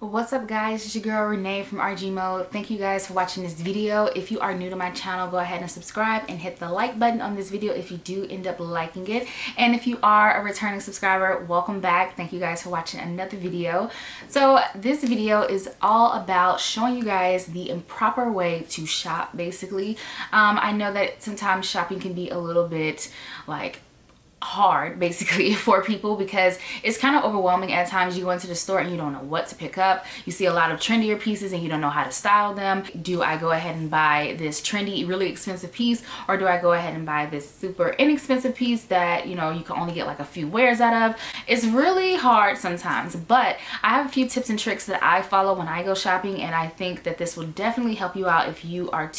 What's up guys, it's your girl Renee from RG Mode. Thank you guys for watching this video. If you are new to my channel, go ahead and subscribe and hit the like button on this video if you do end up liking it. And if you are a returning subscriber, welcome back. Thank you guys for watching another video. So this video is all about showing you guys the improper way to shop basically. I know that sometimes shopping can be a little bit like hard basically for people because it's kind of overwhelming at times. You go into the store and you don't know what to pick up. You see a lot of trendier pieces and you don't know how to style them. Do I go ahead and buy this trendy really expensive piece, or do I go ahead and buy this super inexpensive piece that you know you can only get like a few wears out of? It's really hard sometimes, but I have a few tips and tricks that I follow when I go shopping, and I think that this will definitely help you out if you are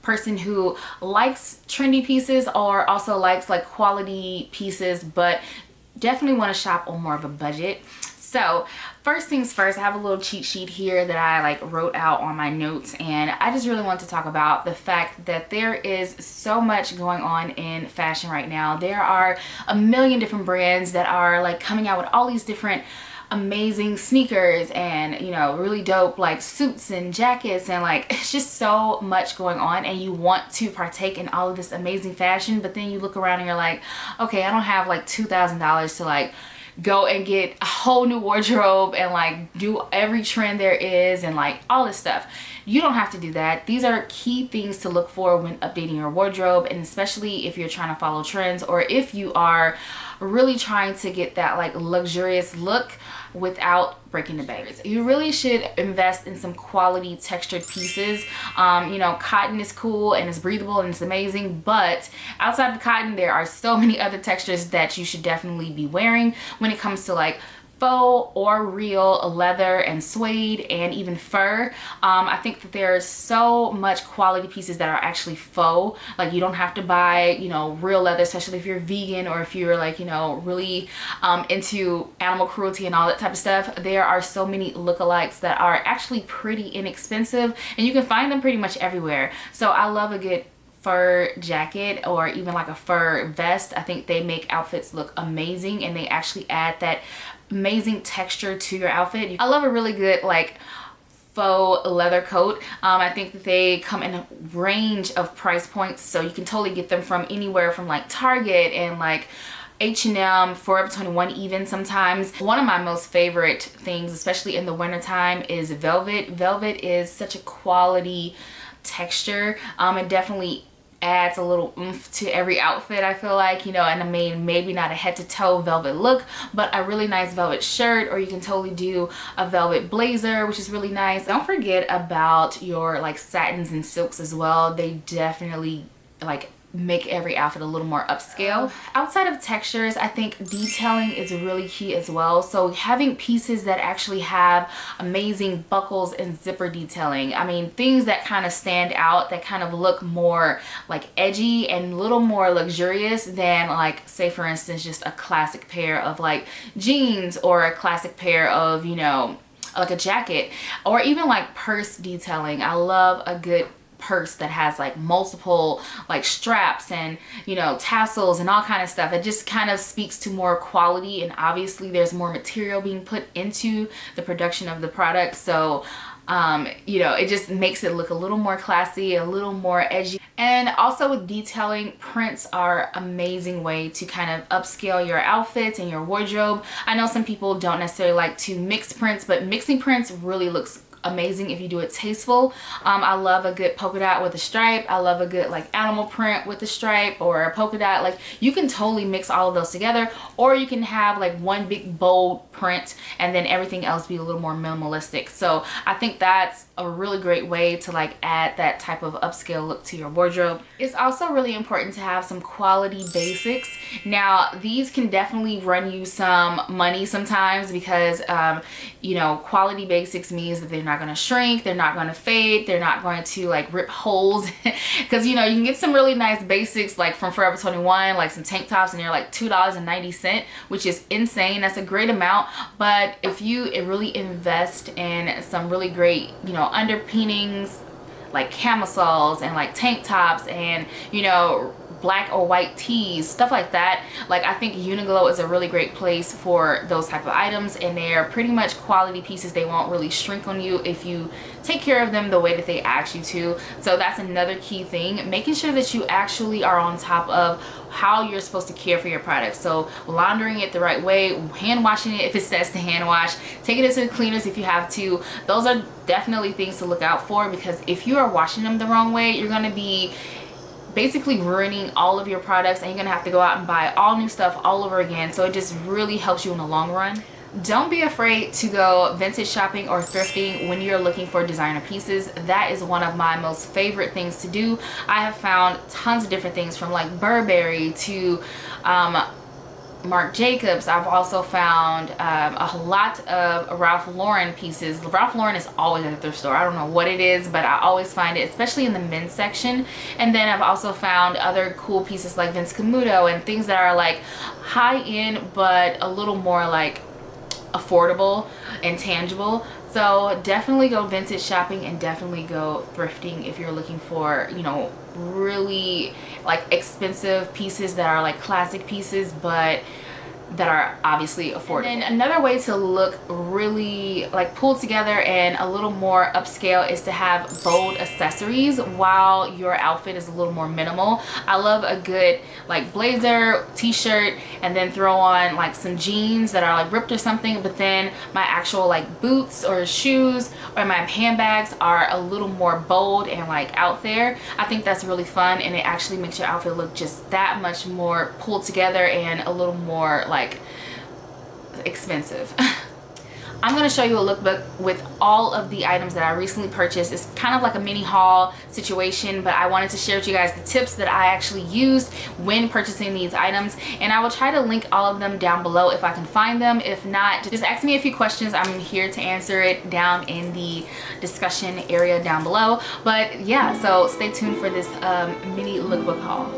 person who likes trendy pieces or also likes like quality pieces but definitely want to shop on more of a budget. So first things first, I have a little cheat sheet here that I like wrote out on my notes, and I just really want to talk about the fact that there is so much going on in fashion right now. There are a million different brands that are like coming out with all these different amazing sneakers and you know really dope like suits and jackets, and like it's just so much going on, and you want to partake in all of this amazing fashion, but then you look around and you're like, okay, I don't have like $2,000 to like go and get a whole new wardrobe and like do every trend there is and like all this stuff. You don't have to do that. These are key things to look for when updating your wardrobe, and especially if you're trying to follow trends or if you are really trying to get that like luxurious look without breaking the bank. You really should invest in some quality textured pieces. You know, cotton is cool and it's breathable and it's amazing, but outside of cotton there are so many other textures that you should definitely be wearing when it comes to like faux or real leather and suede and even fur. I think that there's so much quality pieces that are actually faux. Like you don't have to buy, you know, real leather, especially if you're vegan or if you're like, you know, really into animal cruelty and all that type of stuff. There are so many lookalikes that are actually pretty inexpensive, and you can find them pretty much everywhere. So I love a good fur jacket or even like a fur vest. I think they make outfits look amazing, and they actually add that amazing texture to your outfit. I love a really good like faux leather coat. I think that they come in a range of price points, so you can totally get them from anywhere from like Target and like H&M, Forever 21 even sometimes. One of my most favorite things, especially in the winter time, is velvet. Velvet is such a quality texture. It definitely adds a little oomph to every outfit, I feel like, you know. And I mean, maybe not a head to toe velvet look, but a really nice velvet shirt, or you can totally do a velvet blazer, which is really nice. Don't forget about your like satins and silks as well. They definitely like make every outfit a little more upscale. Outside of textures, I think detailing is really key as well. So having pieces that actually have amazing buckles and zipper detailing. I mean, things that kind of stand out, that kind of look more like edgy and a little more luxurious than like, say for instance, just a classic pair of like jeans or a classic pair of, you know, like a jacket, or even like purse detailing. I love a good purse that has like multiple like straps and, you know, tassels and all kind of stuff. It just kind of speaks to more quality, and obviously there's more material being put into the production of the product, so you know, it just makes it look a little more classy, a little more edgy. And also with detailing, prints are an amazing way to kind of upscale your outfits and your wardrobe. I know some people don't necessarily like to mix prints, but mixing prints really looks amazing if you do it tasteful. I love a good polka dot with a stripe. I love a good like animal print with a stripe or a polka dot. Like you can totally mix all of those together, or you can have like one big bold print and then everything else be a little more minimalistic. So I think that's a really great way to like add that type of upscale look to your wardrobe. It's also really important to have some quality basics. Now these can definitely run you some money sometimes because you know, quality basics means that they're not going to shrink, they're not going to fade, they're not going to like rip holes because you know, you can get some really nice basics like from Forever 21, like some tank tops, and they're like $2.90, which is insane. That's a great amount. But if you really invest in some really great, you know, underpinnings like camisoles and like tank tops and, you know, black or white tees, stuff like that. Like, I think Uniqlo is a really great place for those type of items, and they're pretty much quality pieces. They won't really shrink on you if you take care of them the way that they ask you to. So that's another key thing, making sure that you actually are on top of how you're supposed to care for your product. So laundering it the right way, hand washing it if it says to hand wash, taking it to the cleaners if you have to. Those are definitely things to look out for, because if you are washing them the wrong way, you're going to be basically ruining all of your products, and you're gonna have to go out and buy all new stuff all over again. So it just really helps you in the long run. Don't be afraid to go vintage shopping or thrifting when you're looking for designer pieces. That is one of my most favorite things to do. I have found tons of different things, from like Burberry to Marc Jacobs. I've also found a lot of Ralph Lauren pieces. Ralph Lauren is always at the thrift store. I don't know what it is, but I always find it, especially in the men's section. And then I've also found other cool pieces like Vince Camuto and things that are like high-end but a little more like affordable and tangible. So definitely go vintage shopping and definitely go thrifting if you're looking for, you know, really like expensive pieces that are like classic pieces but that are obviously affordable. And another way to look really like pulled together and a little more upscale is to have bold accessories while your outfit is a little more minimal. I love a good like blazer, t-shirt, and then throw on like some jeans that are like ripped or something, but then my actual like boots or shoes or my handbags are a little more bold and like out there. I think that's really fun, and it actually makes your outfit look just that much more pulled together and a little more like expensive. I'm going to show you a lookbook with all of the items that I recently purchased. It's kind of like a mini haul situation, but I wanted to share with you guys the tips that I actually used when purchasing these items, and I will try to link all of them down below if I can find them. If not, just ask me a few questions. I'm here to answer it down in the discussion area down below. But yeah, so stay tuned for this mini lookbook haul.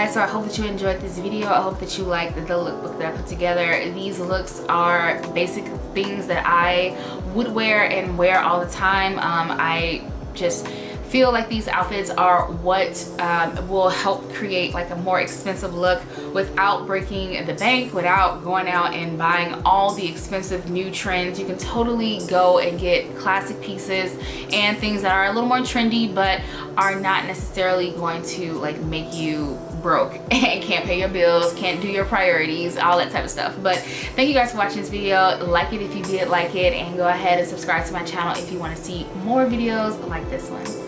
guys, so I hope that you enjoyed this video. I hope that you liked the lookbook that I put together. These looks are basic things that I would wear and wear all the time. I just feel like these outfits are what will help create like a more expensive look without breaking the bank, without going out and buying all the expensive new trends. You can totally go and get classic pieces and things that are a little more trendy but are not necessarily going to like make you broke and can't pay your bills, can't do your priorities, all that type of stuff. But thank you guys for watching this video. Like it if you did like it, and go ahead and subscribe to my channel if you want to see more videos like this one.